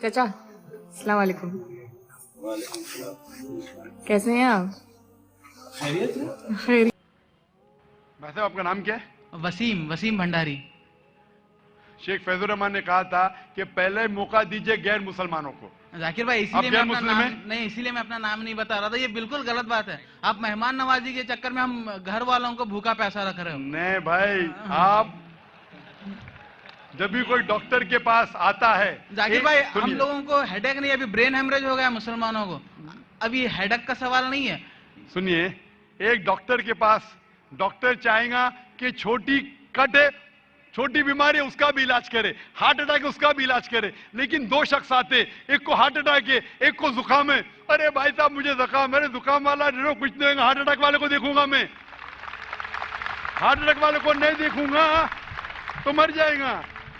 चाचा अस्सलाम वालेकुम। वालेकुम सलाम। कैसे हैं आप? खैरियत है? खैर। भाई साहब आपका नाम क्या है? वसीम भंडारी। शेख फैजुर रहमान ने कहा था कि पहले मौका दीजिए गैर मुसलमानों को। जाकिर भाई आप गैर मुस्लिम हैं? इसीलिए मैं अपना नाम नहीं बता रहा था। ये बिल्कुल गलत बात है। आप मेहमान नवाजी के चक्कर में हम घर वालों को भूखा पैसा रख रहे हो। नहीं भाई, आप जब भी कोई डॉक्टर के पास आता है, जाकिर भाई हम सुनिए, लोगों को हेडेक नहीं, अभी ब्रेन हेमरेज हो गया मुसलमानों को। अभी हेडेक का सवाल नहीं है। सुनिए, एक डॉक्टर के पास डॉक्टर चाहेगा कि छोटी कट है, छोटी बीमारी है उसका भी इलाज करे, हार्ट अटैक है उसका भी इलाज करे। लेकिन दो शख्स आते, एक को हार्ट अटैक है, एक को जुकाम है। अरे भाई साहब मुझे जुकाम है, जुकाम वाला कुछ नहीं होगा, हार्ट अटैक वाले को देखूंगा मैं, हार्ट अटैक वाले को नहीं देखूंगा तो मर जाएगा।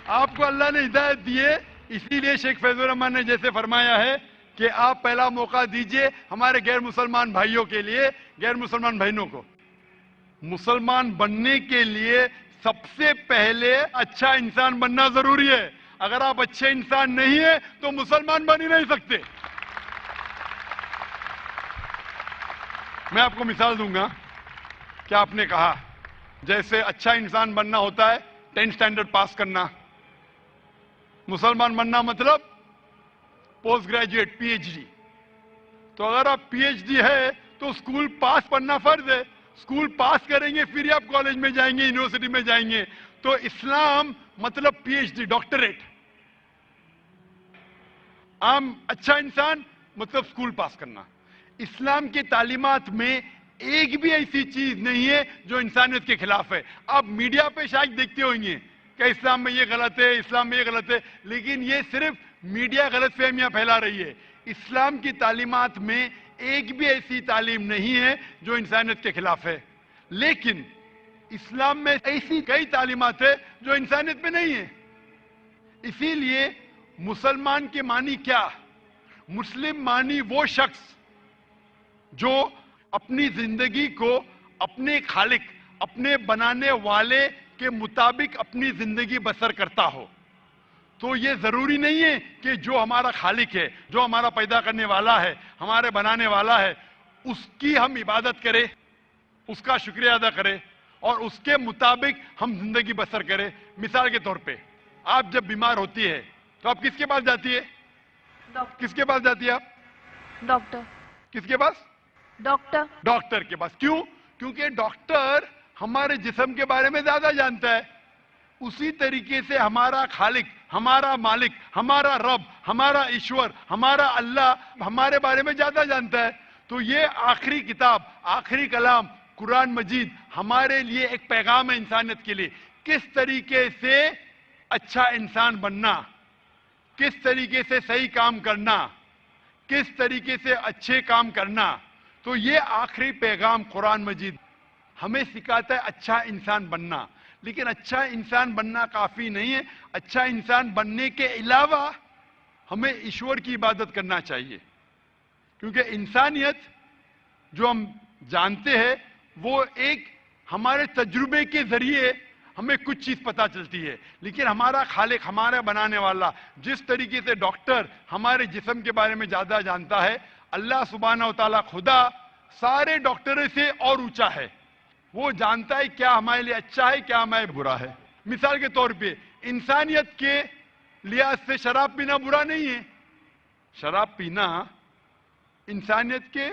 आपको अल्लाह ने हिदायत दी है, इसीलिए शेख फैजुर रहमान ने जैसे फरमाया है कि आप पहला मौका दीजिए हमारे गैर मुसलमान भाइयों के लिए, गैर मुसलमान बहनों को। मुसलमान बनने के लिए सबसे पहले अच्छा इंसान बनना जरूरी है। अगर आप अच्छे इंसान नहीं है तो मुसलमान बन ही नहीं सकते। मैं आपको मिसाल दूंगा कि आपने कहा जैसे अच्छा इंसान बनना होता है 10th स्टैंडर्ड पास करना, मुसलमान बनना मतलब पोस्ट ग्रेजुएट पीएचडी। तो अगर आप पीएचडी है तो स्कूल पास पढ़ना फर्ज है, स्कूल पास करेंगे फिर आप कॉलेज में जाएंगे, यूनिवर्सिटी में जाएंगे। तो इस्लाम मतलब पीएचडी, डॉक्टरेट। आम अच्छा इंसान मतलब स्कूल पास करना। इस्लाम की तालीमात में एक भी ऐसी चीज नहीं है जो इंसानियत के खिलाफ है। आप मीडिया पे शायद देखते होंगे कि इस्लाम में ये गलत है, इस्लाम में ये गलत है, लेकिन ये सिर्फ मीडिया गलत फहमियां फैला रही है। इस्लाम की तालीमात में एक भी ऐसी तालीम नहीं है जो इंसानियत के खिलाफ है। लेकिन इस्लाम में ऐसी कई तालीमात है जो इंसानियत में नहीं है। इसीलिए मुसलमान के मानी क्या? मुस्लिम मानी वो शख्स जो अपनी जिंदगी को अपने खालिक, अपने बनाने वाले के मुताबिक अपनी जिंदगी बसर करता हो। तो ये जरूरी नहीं है कि जो हमारा खालिक है, जो हमारा पैदा करने वाला है, हमारे बनाने वाला है, उसकी हम इबादत करें, उसका शुक्रिया अदा करें और उसके मुताबिक हम जिंदगी बसर करें। मिसाल के तौर पे आप जब बीमार होती है तो आप किसके पास जाती है? किसके पास जाती है आप? डॉक्टर। किसके पास? डॉक्टर। डॉक्टर के पास। क्यों? क्योंकि डॉक्टर हमारे जिस्म के बारे में ज्यादा जानता है। उसी तरीके से हमारा खालिक, हमारा मालिक, हमारा रब, हमारा ईश्वर, हमारा अल्लाह हमारे बारे में ज्यादा जानता है। तो ये आखिरी किताब, आखिरी कलाम कुरान मजीद हमारे लिए एक पैगाम है इंसानियत के लिए। किस तरीके से अच्छा इंसान बनना, किस तरीके से सही काम करना, किस तरीके से अच्छे काम करना। तो ये आखिरी पैगाम कुरान मजीद हमें सिखाता है अच्छा इंसान बनना। लेकिन अच्छा इंसान बनना काफी नहीं है। अच्छा इंसान बनने के अलावा हमें ईश्वर की इबादत करना चाहिए, क्योंकि इंसानियत जो हम जानते हैं वो एक हमारे तजुर्बे के जरिए हमें कुछ चीज पता चलती है। लेकिन हमारा खालिक, हमारा बनाने वाला, जिस तरीके से डॉक्टर हमारे जिस्म के बारे में ज्यादा जानता है, अल्लाह सुब्हानहू व तआला खुदा सारे डॉक्टरों से और ऊंचा है। वो जानता है क्या हमारे लिए अच्छा है, क्या हमारे बुरा है। मिसाल के तौर पे इंसानियत के लिहाज से शराब पीना बुरा नहीं है। शराब पीना इंसानियत के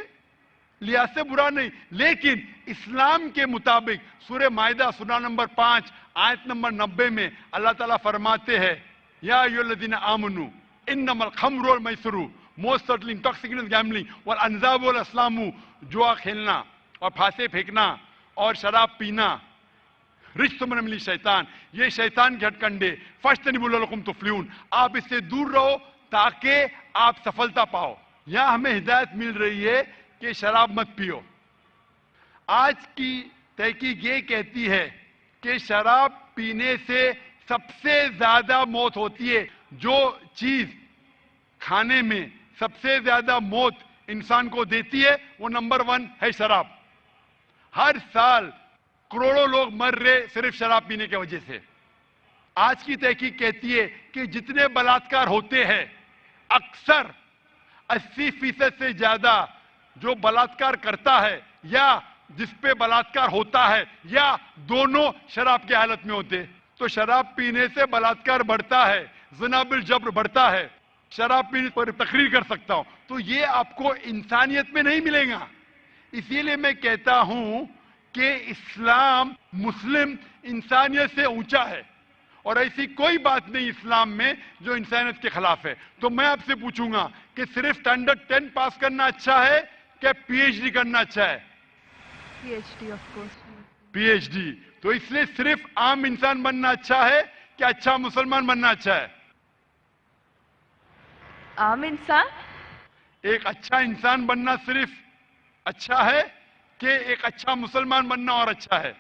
लिहाज से बुरा नहीं, लेकिन इस्लाम के मुताबिक सूरह माइदा सूरा नंबर 5 आयत नंबर 90 में अल्लाह ताला फरमाते हैं, या अय्युहल्लज़ीना आमनू इन्नमल खम्रु वल मैसिरु मोस्ट सर्टनली इंटॉक्सिकेंट गैम्बलिंग वल अंज़ाबु वल अस्लामु, जुआ खेलना और फांसे फेंकना और शराब पीना रिज्सुम मिन अमली शैतान, ये शैतान के हथकंडे, फज्तनिबू लअल्लकुम तुफ्लिहून, आप इससे दूर रहो ताकि आप सफलता पाओ। यहां हमें हिदायत मिल रही है कि शराब मत पियो। आज की तहकीक ये कहती है कि शराब पीने से सबसे ज्यादा मौत होती है। जो चीज खाने में सबसे ज्यादा मौत इंसान को देती है वो नंबर 1 है शराब। हर साल करोड़ों लोग मर रहे सिर्फ शराब पीने की वजह से। आज की तहकीक कहती है कि जितने बलात्कार होते हैं اکثر 80% سے زیادہ جو بلاत्कार کرتا ہے یا جس پہ بلاत्कार ہوتا ہے یا دونوں شراب کی حالت میں ہوتے. تو شراب پینے سے بلاत्कार بڑھتا ہے, زنا بالجبر بڑھتا ہے. شراب پینے پر تقریر کر سکتا ہوں. تو یہ آپ کو انسانیت میں نہیں ملے گا. اسی لیے میں کہتا ہوں کہ اسلام مسلم انسانیت سے اونچا ہے, اور ایسی کوئی بات نہیں اسلام میں جو انسانیت کے خلاف ہے. تو میں آپ سے پوچھوں گا کہ صرف اسٹینڈرڈ 10 پاس کرنا اچھا ہے کہ پی ایچ ڈی کرنا اچھا ہے؟ PhD of course. P H D. تو اس لیے صرف عام انسان بننا اچھا ہے کہ اچھا مسلمان بننا اچھا ہے؟ عام انسان. ایک اچھا انسان بننا صرف اچھا ہے کہ ایک اچھا مسلمان بننا اور اچھا ہے؟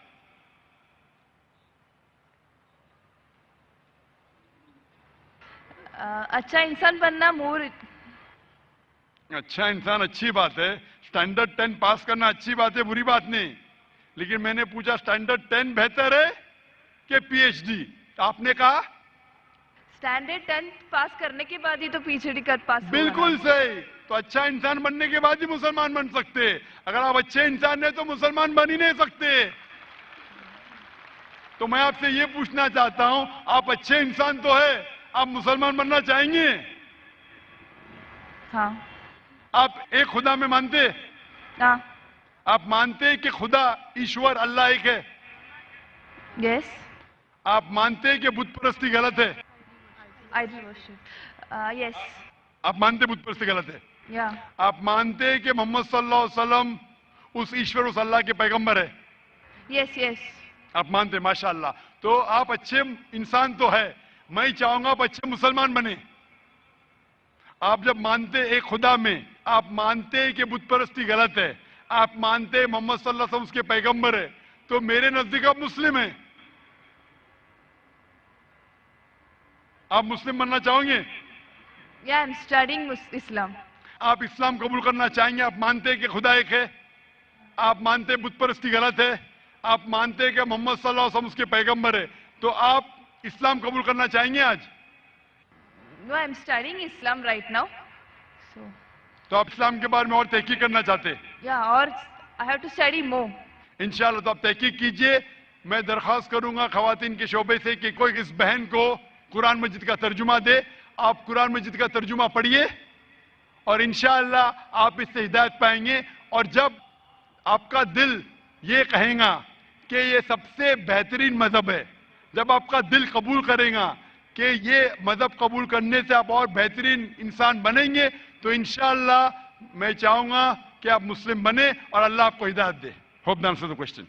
اچھا انسان بننا مور. اچھا انسان اچھی بات ہے, اسٹینڈرڈ 10 پاس کرنا اچھی بات ہے, بری بات نہیں. لیکن میں نے پوچھا اسٹینڈرڈ 10 بہتر ہے کہ پی ایچ ڈی؟ آپ نے کہا اسٹینڈرڈ 10 پاس کرنے کے بعد ہی تو PhD کر پاس. بالکل صحیح. تو اچھا انسان بننے کے بعد ہی مسلمان بن سکتے. اگر آپ اچھے انسان ہیں تو مسلمان بن ہی نہیں سکتے. تو میں آپ سے یہ پوچھنا چاہتا ہوں, آپ اچھے انسان تو ہے, آپ مسلمان بننا چاہیں گے؟ ہاں. آپ ایک خدا میں مانتے؟ ہاں. آپ مانتے ہیں کہ خدا ایشور اللہ ایک ہے؟ یس. آپ مانتے ہیں کہ بت پرستی غلط ہے؟ Idol worship. Yes. آپ مانتے بت پرستی غلط ہے؟ Yeah. آپ مانتے ہیں کہ محمد صلی اللہ علیہ وسلم اس ایشور اس اللہ کے پیغمبر ہے؟ Yes. Yes. آپ مانتے ہیں, ماشاء اللہ. تو آپ اچھے انسان تو ہے. میں چاہوں گا آپ اچھے مسلمان بنے. آپ جب مانتے ایک خدا میں, آپ مانتے کہ بت پرستی غلط ہے, آپ مانتے محمد صلی اللہ علیہ وسلم اس کے پیغمبر ہے, تو میرے نزدیک آپ مسلم ہیں. آپ مسلم بننا چاہیں گے؟ Yeah, I'm studying Islam. آپ اسلام قبول کرنا چاہیں گے؟ آپ مانتے کہ خدا ایک ہے, آپ مانتے بت پرستی غلط ہے, آپ مانتے کہ محمد صلی اللہ علیہ وسلم اس کے پیغمبر ہے, تو آپ اسلام قبول کرنا چاہیں گے آج؟ No, I'm studying Islam right now. So, تو آپ اسلام کے بارے میں اور تحقیق کرنا چاہتے ہیں؟ yeah, or I have to study more. انشاءاللہ. تو آپ تحقیق کیجئے. میں درخواست کروں گا خواتین کے شعبے سے کہ کوئی اس بہن کو قرآن مجید کا ترجمہ دے. آپ قرآن مجید کا ترجمہ پڑھیے اور انشاءاللہ آپ اس سے ہدایت پائیں گے. اور جب آپ کا دل یہ کہیں گا کہ یہ سب سے بہترین مذہب ہے, جب آپ کا دل قبول کرے گا کہ یہ مذہب قبول کرنے سے آپ اور بہترین انسان بنیں گے, تو انشاءاللہ میں چاہوں گا کہ آپ مسلم بنیں اور اللہ آپ کو ہدایت دے. Hope that answers the question.